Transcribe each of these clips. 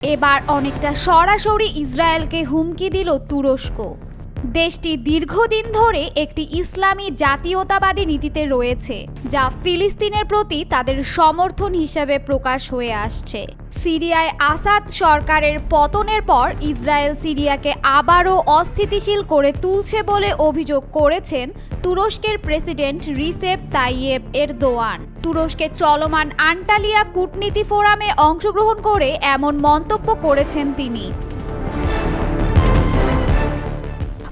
এবার অনেকটা সরাসরি ইসরায়েলকে হুমকি দিল তুরস্ক। দেশটি দীর্ঘদিন ধরে একটি ইসলামী জাতীয়তাবাদী নীতিতে রয়েছে, যা ফিলিস্তিনের প্রতি তাদের সমর্থন হিসেবে প্রকাশ হয়ে আসছে। সিরিয়ায় আসাদ সরকারের পতনের পর ইসরায়েল সিরিয়াকে আবারও অস্থিতিশীল করে তুলছে বলে অভিযোগ করেছেন তুরস্কের প্রেসিডেন্ট রিসেপ তাইয়েপ এরদোয়ান। তুরস্কে চলমান আন্টালিয়া কূটনীতি ফোরামে অংশগ্রহণ করে এমন মন্তব্য করেছেন তিনি।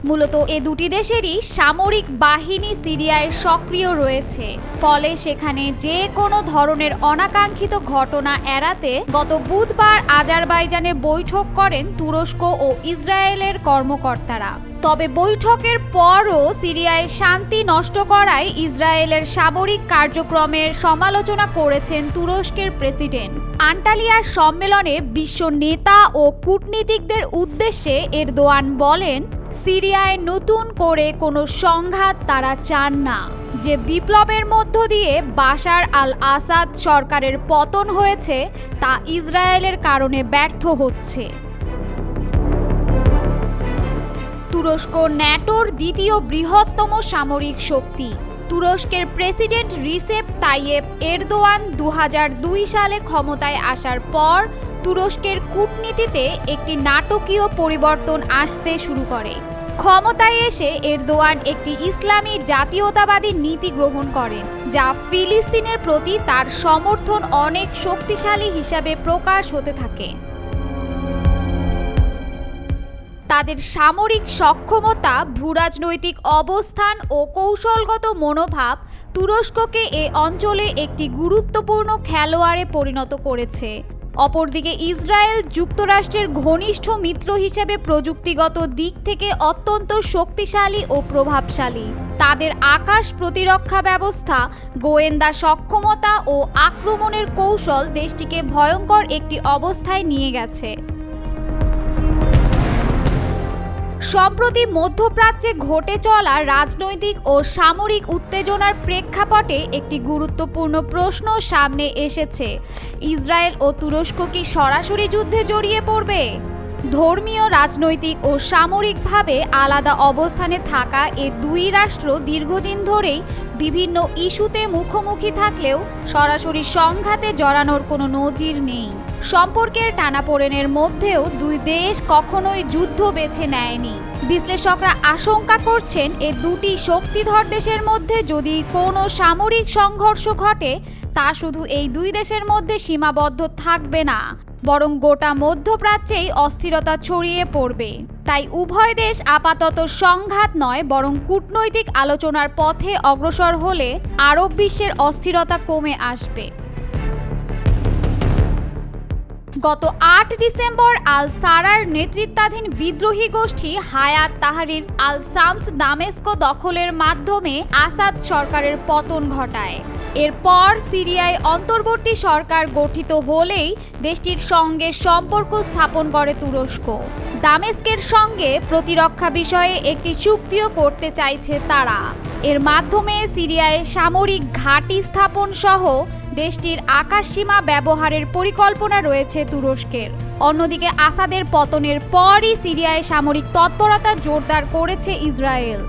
মূলত এ দুটি দেশেরই সামরিক বাহিনী সিরিয়ায় সক্রিয় রয়েছে, ফলে সেখানে যে কোনো ধরনের অনাকাঙ্ক্ষিত ঘটনা এড়াতে গত বুধবার আজারবাইজানে বৈঠক করেন তুরস্ক ও ইসরায়েলের কর্মকর্তারা। তবে বৈঠকের পরও সিরিয়ায় শান্তি নষ্ট করায় ইসরায়েলের সামরিক কার্যক্রমের সমালোচনা করেছেন তুরস্কের প্রেসিডেন্ট। আন্টালিয়া সম্মেলনে বিশ্ব নেতা ও কূটনীতিকদের উদ্দেশ্যে এরদোয়ান বলেন, সিরিয়ায় নতুন করে কোনো সংঘাত তারা চান না। যে বিপ্লবের মধ্য দিয়ে বাশার আল আসাদ সরকারের পতন হয়েছে তা ইসরায়েলের কারণে ব্যর্থ হচ্ছে। তুরস্ক ন্যাটোর দ্বিতীয় বৃহত্তম সামরিক শক্তি। তুরস্কের প্রেসিডেন্ট রিসেপ তাইয়েপ এরদোয়ান 2002 সালে ক্ষমতায় আসার পর তুরস্কের কূটনীতিতে একটি নাটকীয় পরিবর্তন আসতে শুরু করে। ক্ষমতায় এসে এরদোয়ান একটি ইসলামী জাতীয়তাবাদী নীতি গ্রহণ করেন, যা ফিলিস্তিনের প্রতি তার সমর্থন অনেক শক্তিশালী হিসাবে প্রকাশ হতে থাকে। তাদের সামরিক সক্ষমতা, ভূরাজনৈতিক অবস্থান ও কৌশলগত মনোভাব তুরস্ককে এ অঞ্চলে একটি গুরুত্বপূর্ণ খেলোয়াড়ে পরিণত করেছে। অপরদিকে ইসরায়েল যুক্তরাষ্ট্রের ঘনিষ্ঠ মিত্র হিসেবে প্রযুক্তিগত দিক থেকে অত্যন্ত শক্তিশালী ও প্রভাবশালী। তাদের আকাশ প্রতিরক্ষা ব্যবস্থা, গোয়েন্দা সক্ষমতা ও আক্রমণের কৌশল দেশটিকে ভয়ঙ্কর একটি অবস্থায় নিয়ে গেছে। সম্প্রতি মধ্যপ্রাচ্যে ঘটে চলা রাজনৈতিক ও সামরিক উত্তেজনার প্রেক্ষাপটে একটি গুরুত্বপূর্ণ প্রশ্ন সামনে এসেছে। ইসরায়েল ও তুরস্ক কি সরাসরি যুদ্ধে জড়িয়ে পড়বে? ধর্মীয়, রাজনৈতিক ও সামরিকভাবে আলাদা অবস্থানে থাকা এ দুই রাষ্ট্র দীর্ঘদিন ধরেই বিভিন্ন ইস্যুতে মুখোমুখি থাকলেও সরাসরি সংঘাতে জড়ানোর কোনো নজির নেই। সম্পর্কের টানাপোড়েনের মধ্যেও দুই দেশ কখনোই যুদ্ধ বেছে নেয়নি। বিশ্লেষকরা আশঙ্কা করছেন, এ দুটি শক্তিধর দেশের মধ্যে যদি কোনো সামরিক সংঘর্ষ ঘটে তা শুধু এই দুই দেশের মধ্যে সীমাবদ্ধ থাকবে না, বরং গোটা মধ্যপ্রাচ্যেই অস্থিরতা ছড়িয়ে পড়বে। তাই উভয় দেশ আপাতত সংঘাত নয়, বরং কূটনৈতিক আলোচনার পথে অগ্রসর হলে আরব বিশ্বের অস্থিরতা কমে আসবে। গত 8 ডিসেম্বর আল সারার নেতৃত্বাধীন বিদ্রোহী গোষ্ঠী হায়াত তাহরির আল শামস দামেস্ক দখলের মাধ্যমে আসাদ সরকারের পতন ঘটায়। এরপর সিরিয়ায় অন্তর্বর্তী সরকার গঠিত হলেই দেশটির সঙ্গে সম্পর্ক স্থাপন করে তুরস্ক। দামেস্কের সঙ্গে প্রতিরক্ষা বিষয়ে একটি চুক্তিও করতে চাইছে তারা। এর মাধ্যমে সিরিয়ায় সামরিক ঘাঁটি স্থাপন সহ দেশটির আকাশসীমা ব্যবহারের পরিকল্পনা রয়েছে তুরস্কের। অন্যদিকে আসাদের পতনের পরই সিরিয়ায় সামরিক তৎপরতা জোরদার করেছে ইসরায়েল।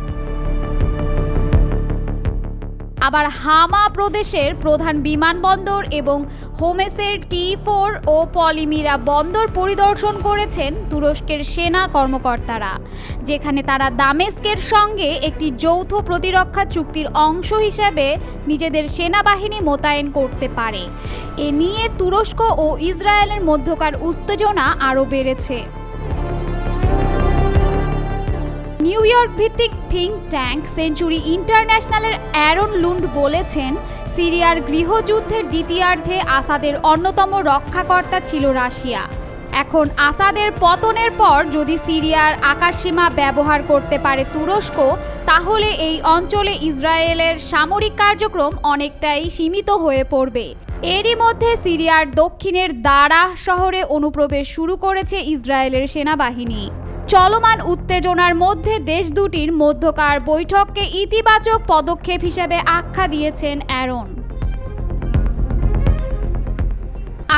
আবার হামা প্রদেশের প্রধান বিমানবন্দর এবং হোমেসের T4 ও পলিমিরা বন্দর পরিদর্শন করেছেন তুরস্কের সেনা কর্মকর্তারা, যেখানে তারা দামেস্কের সঙ্গে একটি যৌথ প্রতিরক্ষা চুক্তির অংশ হিসেবে নিজেদের সেনাবাহিনী মোতায়েন করতে পারে। এ নিয়ে তুরস্ক ও ইসরায়েলের মধ্যকার উত্তেজনা আরও বেড়েছে। নিউ ইয়র্ক ভিত্তিক থিঙ্ক ট্যাঙ্ক সেঞ্চুরি ইন্টারন্যাশনালের অ্যারন লুন্ড বলেছেন, সিরিয়ার গৃহযুদ্ধের দ্বিতীয়ার্ধে আসাদের অন্যতম রক্ষাকর্তা ছিল রাশিয়া। এখন আসাদের পতনের পর যদি সিরিয়ার আকাশসীমা ব্যবহার করতে পারে তুরস্ক, তাহলে এই অঞ্চলে ইসরায়েলের সামরিক কার্যক্রম অনেকটাই সীমিত হয়ে পড়বে। এরই মধ্যে সিরিয়ার দক্ষিণের দারা শহরে অনুপ্রবেশ শুরু করেছে ইসরায়েলের সেনাবাহিনী। চলমান উত্তেজনার মধ্যে দেশ দুটির মধ্যকার বৈঠককে ইতিবাচক পদক্ষেপ হিসেবে আখ্যা দিয়েছেন অ্যারন।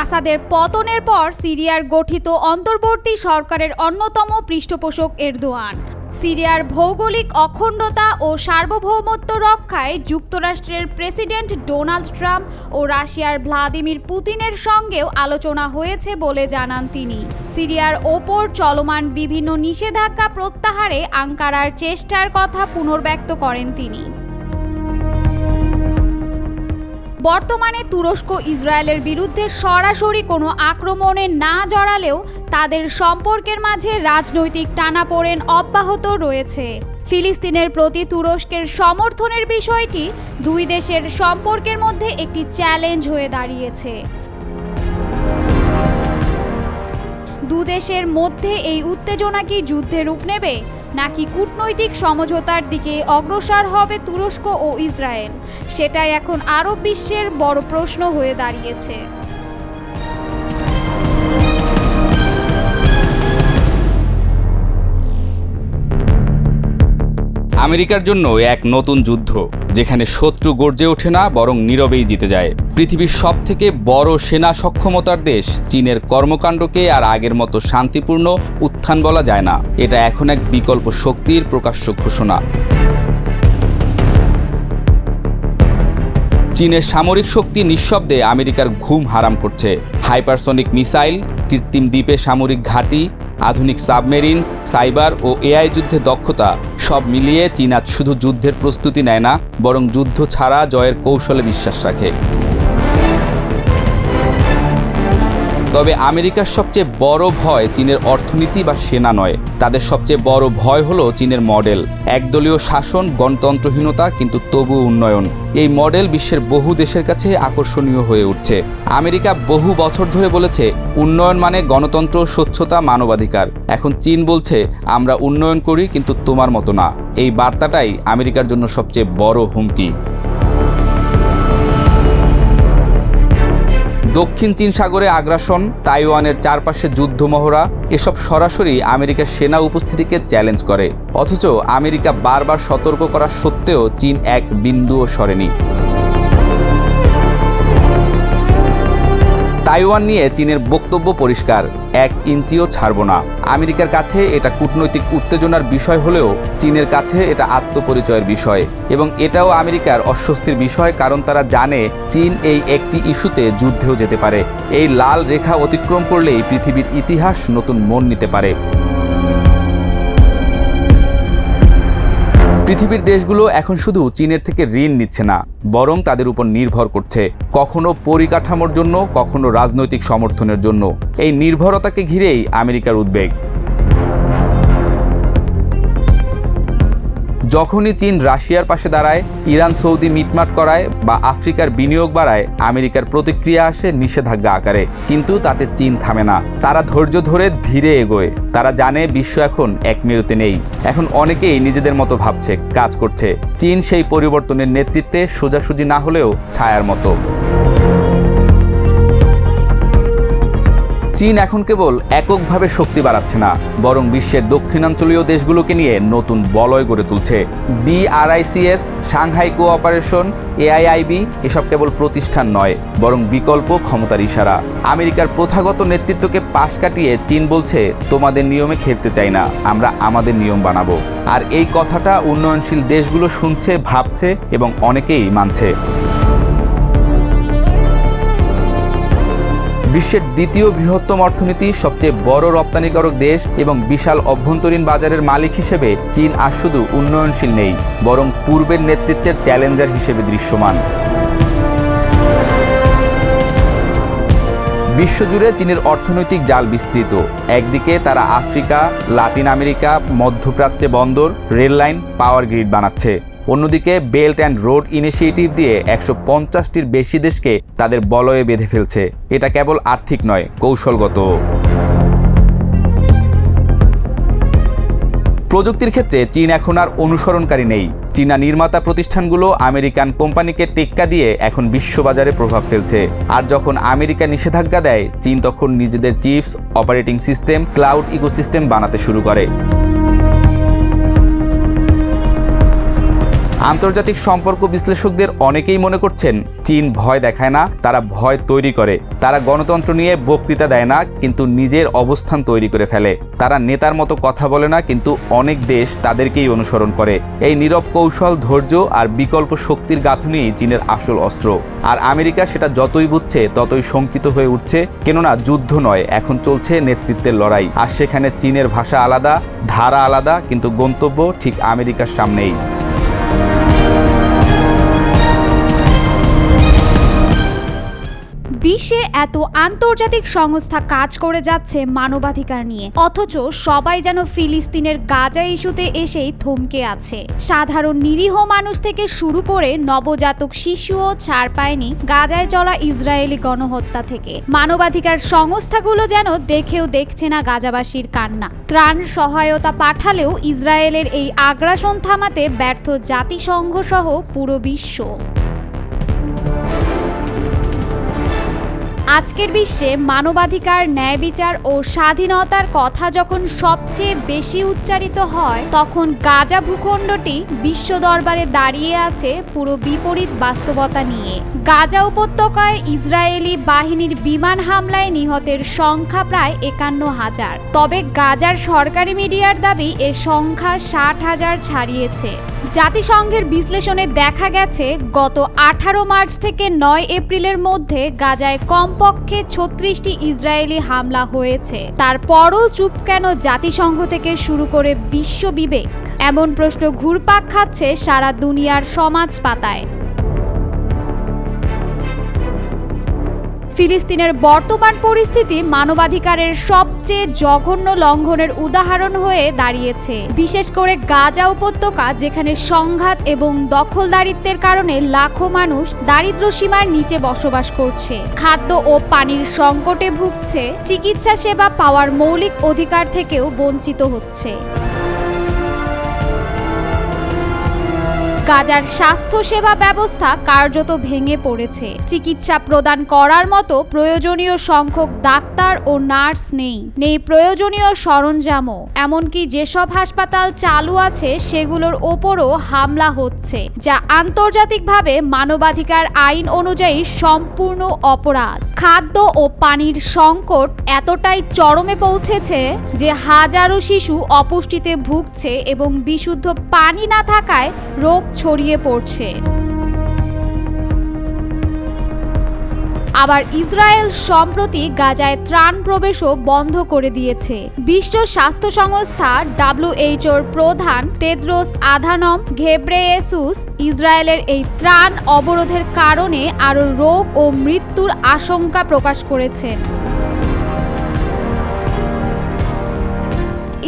আসাদের পতনের পর সিরিয়ার গঠিত অন্তর্বর্তী সরকারের অন্যতম পৃষ্ঠপোষক এরদোয়ান। সিরিয়ার ভৌগোলিক অখণ্ডতা ও সার্বভৌমত্ব রক্ষায় যুক্তরাষ্ট্রের প্রেসিডেন্ট ডোনাল্ড ট্রাম্প ও রাশিয়ার ভ্লাদিমির পুতিনের সঙ্গেও আলোচনা হয়েছে বলে জানান তিনি। সিরিয়ার ওপর চলমান বিভিন্ন নিষেধাজ্ঞা প্রত্যাহারে আঙ্কারার চেষ্টার কথা পুনর্ব্যক্ত করেন তিনি। বর্তমানে তুরস্ক ইসরায়েলের বিরুদ্ধে সরাসরি কোনো আক্রমণে না জড়ালেও তাদের সম্পর্কের মাঝে রাজনৈতিক টানাপোড়েন অব্যাহত রয়েছে। ফিলিস্তিনের প্রতি তুরস্কের সমর্থনের বিষয়টি দুই দেশের সম্পর্কের মধ্যে একটি চ্যালেঞ্জ হয়ে দাঁড়িয়েছে। দুদেশের মধ্যে এই উত্তেজনা কি যুদ্ধে রূপ নেবে, নাকি কূটনৈতিক সমঝোতার দিকে অগ্রসর হবে তুরস্ক ও ইসরায়েল? সেটাই এখন আরব বিশ্বের বড় প্রশ্ন হয়ে দাঁড়িয়েছে। আমেরিকার জন্য এক নতুন যুদ্ধ, যেখানে শত্রু গর্জে ওঠে না, বরং নীরবেই জিতে যায়। পৃথিবীর সবথেকে বড় সেনা সক্ষমতার দেশ চীনের কর্মকাণ্ডকে আর আগের মতো শান্তিপূর্ণ উত্থান বলা যায় না। এটা এখন এক বিকল্প শক্তির প্রকাশ্য ঘোষণা। চীনের সামরিক শক্তি নিঃশব্দে আমেরিকার ঘুম হারাম করছে। হাইপারসনিক মিসাইল, কৃত্রিম দ্বীপে সামরিক ঘাঁটি, আধুনিক সাবমেরিন, সাইবার ও এআই যুদ্ধে দক্ষতা, সব মিলিয়ে চীন আজ শুধু যুদ্ধের প্রস্তুতি নেয় না, বরং যুদ্ধ ছাড়া জয়ের কৌশলে বিশ্বাস রাখে। তবে আমেরিকার সবচেয়ে বড় ভয় চীনের অর্থনীতি বা সেনা নয়। তাদের সবচেয়ে বড় ভয় হলো চীনের মডেল, একদলীয় শাসন, গণতন্ত্রহীনতা, কিন্তু তবু উন্নয়ন। এই মডেল বিশ্বের বহু দেশের কাছে আকর্ষণীয় হয়ে উঠছে। আমেরিকা বহু বছর ধরে বলেছে উন্নয়ন মানে গণতন্ত্র, স্বচ্ছতা, মানবাধিকার। এখন চীন বলছে আমরা উন্নয়ন করি, কিন্তু তোমার মতো না। এই বার্তাটাই আমেরিকার জন্য সবচেয়ে বড় হুমকি। দক্ষিণ চীন সাগরে আগ্রাসন, তাইওয়ানের চারপাশে যুদ্ধ মহড়া, এসব সরাসরি আমেরিকার সেনা উপস্থিতিকে চ্যালেঞ্জ করে। অথচ আমেরিকা বারবার সতর্ক করা সত্ত্বেও চীন এক বিন্দুও সরেনি। তাইওয়ান নিয়ে চীনের বক্তব্য পরিষ্কার, 1 ইঞ্চিও ছাড়ব না। আমেরিকার কাছে এটা কূটনৈতিক উত্তেজনার বিষয় হলেও চীনের কাছে এটা আত্মপরিচয়ের বিষয়। এবং এটাও আমেরিকার অস্বস্তির বিষয়, কারণ তারা জানে চীন এই একটি ইস্যুতে যুদ্ধেও যেতে পারে। এই লাল রেখা অতিক্রম করলেই পৃথিবীর ইতিহাস নতুন মন নিতে পারে। পৃথিবীর দেশগুলো এখন শুধু চীনের থেকে ঋণ নিচ্ছে না, বরং তাদের উপর নির্ভর করছে, কখনো পরিকাঠামোর জন্য, কখনো রাজনৈতিক সমর্থনের জন্য। এই নির্ভরতাকে ঘিরেই আমেরিকার উদ্বেগ। যখনই চীন রাশিয়ার পাশে দাঁড়ায়, ইরান সৌদি মিটমাট করায় বা আফ্রিকার বিনিয়োগ বাড়ায়, আমেরিকার প্রতিক্রিয়া আসে নিষেধাজ্ঞা আকারে। কিন্তু তাতে চীন থামে না, তারা ধৈর্য ধরে ধীরে এগোয়। তারা জানে বিশ্ব এখন এক মেরুতে নেই। এখন অনেকেই নিজেদের মতো ভাবছে, কাজ করছে। চীন সেই পরিবর্তনের নেতৃত্বে, সোজাসুজি না হলেও ছায়ার মতো। চীন এখন কেবল এককভাবে শক্তি বাড়াচ্ছে না, বরং বিশ্বের দক্ষিণাঞ্চলীয় দেশগুলোকে নিয়ে নতুন বলয় গড়ে তুলছে। BRICS, সাংহাই কোঅপারেশন, AIIB এসব কেবল প্রতিষ্ঠান নয়, বরং বিকল্প ক্ষমতার ইশারা। আমেরিকার প্রথাগত নেতৃত্বকে পাশ কাটিয়ে চীন বলছে তোমাদের নিয়মে খেলতে চাই না, আমরা আমাদের নিয়ম বানাবো। আর এই কথাটা উন্নয়নশীল দেশগুলো শুনছে, ভাবছে এবং অনেকেই মানছে। বিশ্বের দ্বিতীয় বৃহত্তম অর্থনীতি, সবচেয়ে বড় রপ্তানিকারক দেশ এবং বিশাল অভ্যন্তরীণ বাজারের মালিক হিসেবে চীন আর শুধু উন্নয়নশীল নেই, বরং পূর্বের নেতৃত্বের চ্যালেঞ্জার হিসেবে দৃশ্যমান। বিশ্বজুড়ে চীনের অর্থনৈতিক জাল বিস্তৃত। একদিকে তারা আফ্রিকা, লাতিন আমেরিকা, মধ্যপ্রাচ্যে বন্দর, রেললাইন, পাওয়ার গ্রিড বানাচ্ছে। অন্যদিকে বেল্ট অ্যান্ড রোড ইনিশিয়েটিভ দিয়ে 150টির বেশি দেশকে তাদের বলয়ে বেঁধে ফেলছে। এটা কেবল আর্থিক নয়, কৌশলগত। প্রযুক্তির ক্ষেত্রে চীন এখন আর অনুসরণকারী নেই। চীনা নির্মাতা প্রতিষ্ঠানগুলো আমেরিকান কোম্পানিকে টেক্কা দিয়ে এখন বিশ্ববাজারে প্রভাব ফেলছে। আর যখন আমেরিকা নিষেধাজ্ঞা দেয়, চীন তখন নিজেদের chips, operating system, cloud ecosystem বানাতে শুরু করে। আন্তর্জাতিক সম্পর্ক বিশ্লেষকদের অনেকেই মনে করছেন চীন ভয় দেখায় না, তারা ভয় তৈরি করে। তারা গণতন্ত্র নিয়ে বক্তৃতা দেয় না, কিন্তু নিজের অবস্থান তৈরি করে ফেলে। তারা নেতার মতো কথা বলে না, কিন্তু অনেক দেশ তাদেরকেই অনুসরণ করে। এই নীরব কৌশল, ধৈর্য আর বিকল্প শক্তির গাঁথুনি চীনের আসল অস্ত্র। আর আমেরিকা সেটা যতই বুঝছে ততই শঙ্কিত হয়ে উঠছে। কেননা যুদ্ধ নয়, এখন চলছে নেতৃত্বের লড়াই। আর সেখানে চীনের ভাষা আলাদা, ধারা আলাদা, কিন্তু গন্তব্য ঠিক আমেরিকার সামনেই। বিশ্বে এত আন্তর্জাতিক সংস্থা কাজ করে যাচ্ছে মানবাধিকার নিয়ে, অথচ সবাই যেন ফিলিস্তিনের গাজা ইস্যুতে এসেই থমকে আছে। সাধারণ নিরীহ মানুষ থেকে শুরু করে নবজাতক শিশুও ছাড় পায়নি গাজায় চলা ইসরায়েলি গণহত্যা থেকে। মানবাধিকার সংস্থাগুলো যেন দেখেও দেখছে না গাজাবাসীর কান্না। ত্রাণ সহায়তা পাঠালেও ইসরায়েলের এই আগ্রাসন থামাতে ব্যর্থ জাতিসংঘ সহ পুরো বিশ্ব। আজকের বিশ্বে মানবাধিকার, ন্যায় বিচার ও স্বাধীনতার কথা যখন সবচেয়ে বেশি উচ্চারিত হয়, তখন গাজা ভূখণ্ডটি বিশ্ব দরবারে দাঁড়িয়ে আছে পুরো বিপরীত বাস্তবতা নিয়ে। গাজা উপত্যকায় ইসরায়েলি বাহিনীর বিমান হামলায় নিহতের সংখ্যা প্রায় ৫১,০০০। তবে গাজার সরকারি মিডিয়ার দাবি এ সংখ্যা ৬০,০০০ ছাড়িয়েছে। জাতিসংঘের বিশ্লেষণে দেখা গেছে গত ১৮ মার্চ থেকে ৯ এপ্রিলের মধ্যে গাজায় কমপক্ষে ৩৬টি ইসরায়েলি হামলা হয়েছে। তারপরও চুপ কেন জাতিসংঘ থেকে শুরু করে বিশ্ব বিবেক? এমন প্রশ্ন ঘুরপাক খাচ্ছে সারা দুনিয়ার সমাজ পাতায়। ফিলিস্তিনের বর্তমান পরিস্থিতি মানবাধিকারের সবচেয়ে জঘন্য লঙ্ঘনের উদাহরণ হয়ে দাঁড়িয়েছে। বিশেষ করে গাজা উপত্যকা, যেখানে সংঘাত এবং দখলদারিত্বের কারণে লাখো মানুষ দারিদ্র্য সীমার নিচে বসবাস করছে, খাদ্য ও পানির সংকটে ভুগছে, চিকিৎসা সেবা পাওয়ার মৌলিক অধিকার থেকেও বঞ্চিত হচ্ছে। গাজার স্বাস্থ্যসেবা ব্যবস্থা কার্যত ভেঙে পড়েছে। চিকিৎসা প্রদান করার মতো প্রয়োজনীয় সংখ্যক ডাক্তার ও নার্স নেই প্রয়োজনীয় সরঞ্জামও। এমনকি যেসব হাসপাতাল চালু আছে সেগুলোর ওপরও হামলা হচ্ছে, যা আন্তর্জাতিকভাবে মানবাধিকার আইন অনুযায়ী সম্পূর্ণ অপরাধ। খাদ্য ও পানির সংকট এতটাই চরমে পৌঁছেছে যে হাজারো শিশু অপুষ্টিতে ভুগছে এবং বিশুদ্ধ পানি না থাকায় রোগ ছড়িয়ে পড়ছে। আবার ইসরায়েল সম্প্রতি গাজায় ত্রাণ প্রবেশও বন্ধ করে দিয়েছে। বিশ্ব স্বাস্থ্য সংস্থা WHOর প্রধান তেদ্রোস আধানম ঘেব্রেয়েসুস ইসরায়েলের এই ত্রাণ অবরোধের কারণে আরও রোগ ও মৃত্যুর আশঙ্কা প্রকাশ করেছেন।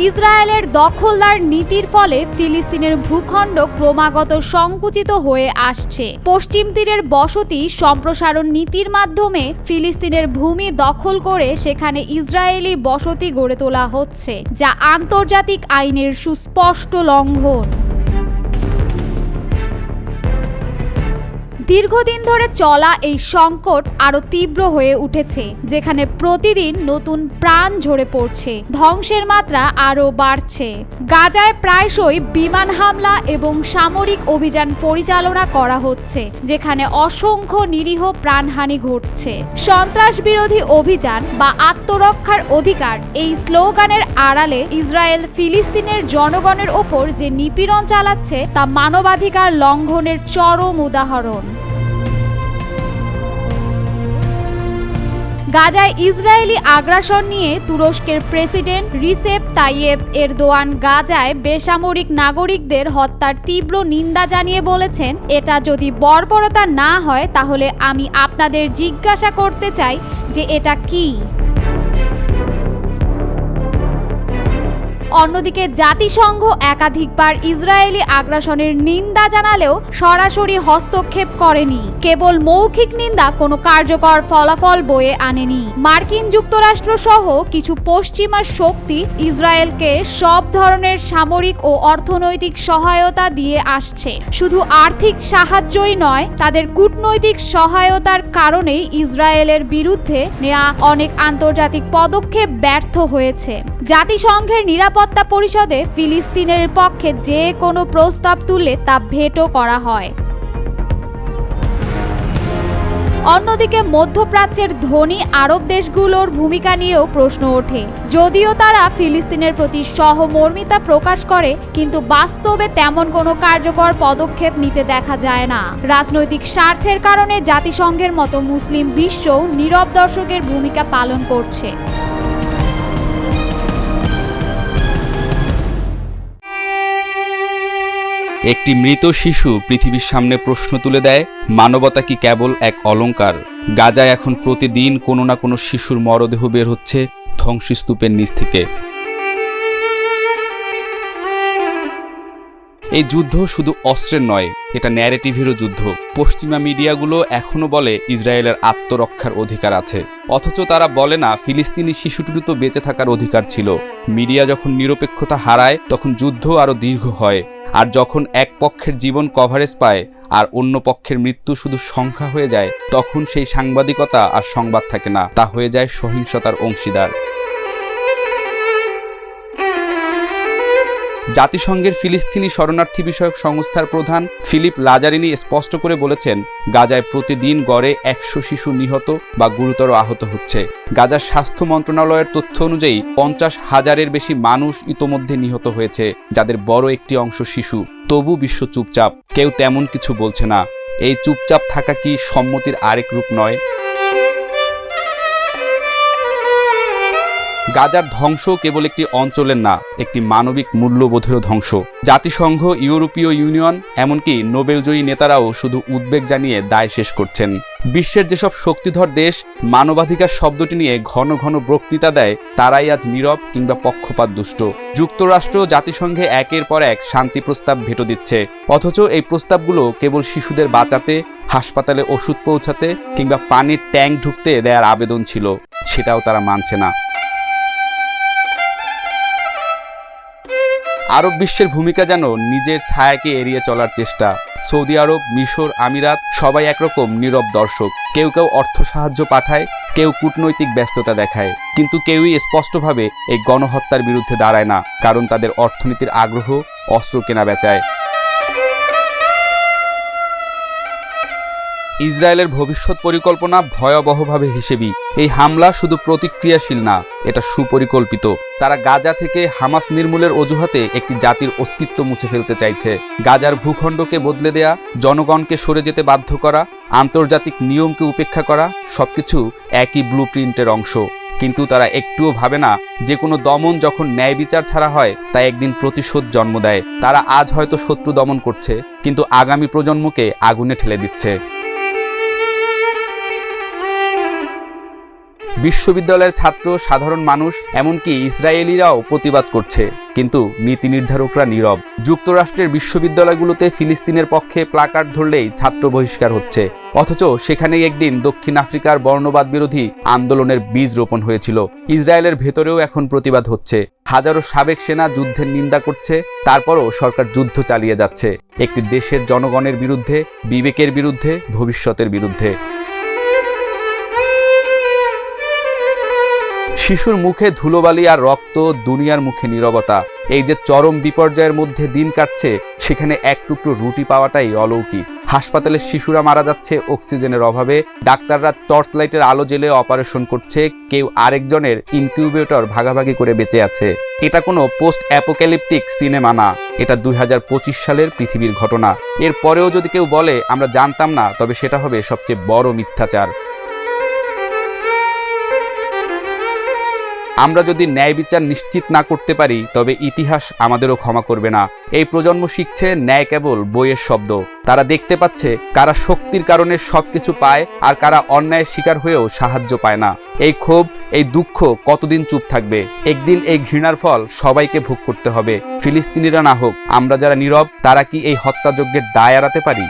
ইসরায়েলের দখলদার নীতির ফলে ফিলিস্তিনের ভূখণ্ড ক্রমাগত সংকুচিত হয়ে আসছে। পশ্চিম তীরের বসতি সম্প্রসারণ নীতির মাধ্যমে ফিলিস্তিনের ভূমি দখল করে সেখানে ইসরায়েলি বসতি গড়ে তোলা হচ্ছে, যা আন্তর্জাতিক আইনের সুস্পষ্ট লঙ্ঘন। দীর্ঘদিন ধরে চলা এই সংকট আরো তীব্র হয়ে উঠেছে, যেখানে প্রতিদিন নতুন প্রাণ ঝরে পড়ছে, ধ্বংসের মাত্রা আরো বাড়ছে। গাজায় প্রায়শই বিমান হামলা এবং সামরিক অভিযান পরিচালনা করা হচ্ছে, যেখানে অসংখ্য নিরীহ প্রাণহানি ঘটছে। সন্ত্রাস বিরোধী অভিযান বা আত্মরক্ষার অধিকার, এই স্লোগানের আড়ালে ইসরায়েল ফিলিস্তিনের জনগণের ওপর যে নিপীড়ন চালাচ্ছে তা মানবাধিকার লঙ্ঘনের চরম উদাহরণ। গাজায় ইসরায়েলি আগ্রাসন নিয়ে তুরস্কের প্রেসিডেন্ট রিসেপ তাইয়েপ এরদোয়ান গাজায় বেসামরিক নাগরিকদের হত্যার তীব্র নিন্দা জানিয়ে বলেছেন, এটা যদি বর্বরতা না হয় তাহলে আমি আপনাদের জিজ্ঞাসা করতে চাই যে এটা কি। অন্যদিকে জাতিসংঘ একাধিকবার ইসরায়েলি আগ্রাসনের নিন্দা জানালেও সরাসরি হস্তক্ষেপ করেনি। কেবল মৌখিক নিন্দা কোনো কার্যকর ফলাফল বয়ে আনেনি। মার্কিন যুক্তরাষ্ট্র সহ কিছু পশ্চিমা শক্তি ইসরায়েলকে সব ধরনের সামরিক ও অর্থনৈতিক সহায়তা দিয়ে আসছে। শুধু আর্থিক সাহায্যই নয়, তাদের কূটনৈতিক সহায়তার কারণেই ইসরায়েলের বিরুদ্ধে নেওয়া অনেক আন্তর্জাতিক পদক্ষেপ ব্যর্থ হয়েছে। জাতিসংঘের নিরাপত্তা পরিষদে ফিলিস্তিনের পক্ষে যে কোনো প্রস্তাব তুললে তা ভেটো করা হয়। অন্যদিকে মধ্যপ্রাচ্যের ধনী আরব দেশগুলোর ভূমিকা নিয়েও প্রশ্ন ওঠে। যদিও তারা ফিলিস্তিনের প্রতি সহমর্মিতা প্রকাশ করে, কিন্তু বাস্তবে তেমন কোনো কার্যকর পদক্ষেপ নিতে দেখা যায় না। রাজনৈতিক স্বার্থের কারণে জাতিসংঘের মতো মুসলিম বিশ্বও নীরব দর্শকের ভূমিকা পালন করছে। একটি মৃত শিশু পৃথিবীর সামনে প্রশ্ন তুলে দেয়, মানবতা কি কেবল এক অলংকার? গাজায় এখন প্রতিদিন কোনো না কোনো শিশুর মরদেহ বের হচ্ছে ধ্বংসস্তূপের নিচ থেকে। এই যুদ্ধ শুধু অস্ত্রের নয়, এটা ন্যারেটিভেরও যুদ্ধ। পশ্চিমা মিডিয়াগুলো এখনো বলে ইসরায়েলের আত্মরক্ষার অধিকার আছে, অথচ তারা বলে না ফিলিস্তিনি শিশুটির তো বেঁচে থাকার অধিকার ছিল। মিডিয়া যখন নিরপেক্ষতা হারায় তখন যুদ্ধ আরও দীর্ঘ হয়, আর যখন এক পক্ষের জীবন কভারেজ পায় আর অন্য পক্ষের মৃত্যু শুধু সংখ্যা হয়ে যায়, তখন সেই সাংবাদিকতা আর সংবাদ থাকে না, তা হয়ে যায় সহিংসতার অংশীদার। জাতিসংঘের ফিলিস্তিনি শরণার্থী বিষয়ক সংস্থার প্রধান ফিলিপ লাজারিনি স্পষ্ট করে বলেছেন, গাজায় প্রতিদিন গড়ে 100 শিশু নিহত বা গুরুতর আহত হচ্ছে। গাজার স্বাস্থ্য মন্ত্রণালয়ের তথ্য অনুযায়ী 50,000-এর বেশি মানুষ ইতোমধ্যে নিহত হয়েছে, যাদের বড় একটি অংশ শিশু। তবু বিশ্ব চুপচাপ, কেউ তেমন কিছু বলছে না। এই চুপচাপ থাকা কি সম্মতির আরেক রূপ নয়? গাজার ধ্বংস কেবল একটি অঞ্চলের না, একটি মানবিক মূল্যবোধেরও ধ্বংস। জাতিসংঘ, ইউরোপীয় ইউনিয়ন, এমনকি নোবেলজয়ী নেতারাও শুধু উদ্বেগ জানিয়ে দায় শেষ করছেন। বিশ্বের যেসব শক্তিধর দেশ মানবাধিকার শব্দটি নিয়ে ঘন ঘন বক্তৃতা দেয়, তারাই আজ নীরব কিংবা পক্ষপাত দুষ্ট। যুক্তরাষ্ট্র জাতিসংঘে একের পর এক শান্তি প্রস্তাব ভেটো দিচ্ছে, অথচ এই প্রস্তাবগুলো কেবল শিশুদের বাঁচাতে, হাসপাতালে ওষুধ পৌঁছাতে কিংবা পানির ট্যাঙ্ক ঢুকতে দেওয়ার আবেদন ছিল, সেটাও তারা মানছে না। আরব বিশ্বের ভূমিকা যেন নিজের ছায়াকে এড়িয়ে চলার চেষ্টা। সৌদি আরব, মিশর, আমিরাত সবাই একরকম নীরব দর্শক। কেউ কেউ অর্থ সাহায্য পাঠায়, কেউ কূটনৈতিক ব্যস্ততা দেখায়, কিন্তু কেউই স্পষ্টভাবে এই গণহত্যার বিরুদ্ধে দাঁড়ায় না, কারণ তাদের অর্থনীতির আগ্রহ অস্ত্র কেনা বেচায়। ইসরায়েলের ভবিষ্যৎ পরিকল্পনা ভয়াবহভাবে হিসেবি। এই হামলা শুধু প্রতিক্রিয়াশীল না, এটা সুপরিকল্পিত। তারা গাজা থেকে হামাস নির্মূলের অজুহাতে একটি জাতির অস্তিত্ব মুছে ফেলতে চাইছে। গাজার ভূখণ্ডকে বদলে দেয়া, জনগণকে সরে যেতে বাধ্য করা, আন্তর্জাতিক নিয়মকে উপেক্ষা করা, সবকিছু একই ব্লুপ্রিন্টের অংশ। কিন্তু তারা একটুও ভাবে না যে কোনো দমন যখন ন্যায় বিচার ছাড়া হয়, তা একদিন প্রতিশোধ জন্ম দেয়। তারা আজ হয়তো শত্রু দমন করছে, কিন্তু আগামী প্রজন্মকে আগুনে ঠেলে দিচ্ছে। বিশ্ববিদ্যালয়ের ছাত্র, সাধারণ মানুষ, এমনকি ইসরায়েলিরাও প্রতিবাদ করছে, কিন্তু নীতি নির্ধারকরা নীরব। যুক্তরাষ্ট্রের বিশ্ববিদ্যালয়গুলোতে ফিলিস্তিনের পক্ষে প্লাকার্ড ধরলেই ছাত্র বহিষ্কার হচ্ছে, অথচ সেখানেই একদিন দক্ষিণ আফ্রিকার বর্ণবাদ বিরোধী আন্দোলনের বীজ রোপণ হয়েছিল। ইসরায়েলের ভেতরেও এখন প্রতিবাদ হচ্ছে। হাজারো সাবেক সেনা যুদ্ধের নিন্দা করছে, তারপরও সরকার যুদ্ধ চালিয়ে যাচ্ছে, একটি দেশের জনগণের বিরুদ্ধে, বিবেকের বিরুদ্ধে, ভবিষ্যতের বিরুদ্ধে। শিশুর মুখে ধুলোবালি আর রক্ত, দুনিয়ার মুখে নীরবতা। এই যে চরম বিপর্যয়ের মধ্যে দিন কাটছে, সেখানে এক টুকরো রুটি পাওয়াটাই অলৌকিক। হাসপাতালে শিশুরা মারা যাচ্ছে অক্সিজেনের অভাবে, ডাক্তাররা টর্চ লাইটের আলো জ্বেলে অপারেশন করছে, কেউ আরেকজনের ইনকিউবেটর ভাগাভাগি করে বেঁচে আছে। এটা কোনো পোস্ট অ্যাপোক্যালিপটিক সিনেমা না, এটা 2025 সালের পৃথিবীর ঘটনা। এরপরেও যদি কেউ বলে আমরা জানতাম না, তবে সেটা হবে সবচেয়ে বড় মিথ্যাচার। আমরা যদি ন্যায় বিচার নিশ্চিত না করতে পারি, তবে ইতিহাস আমাদেরও ক্ষমা করবে না। এই প্রজন্ম শিখছে ন্যায় কেবল বইয়ের শব্দ। তারা দেখতে পাচ্ছে কারা শক্তির কারণে সবকিছু পায় আর কারা অন্যায়ের শিকার হয়েও সাহায্য পায় না। এই ক্ষোভ, এই দুঃখ কতদিন চুপ থাকবে? একদিন এই ঘৃণার ফল সবাইকে ভোগ করতে হবে। ফিলিস্তিনিরা না হোক, আমরা যারা নীরব, তারা কি এই হত্যাযজ্ঞের দায় এড়াতে পারি?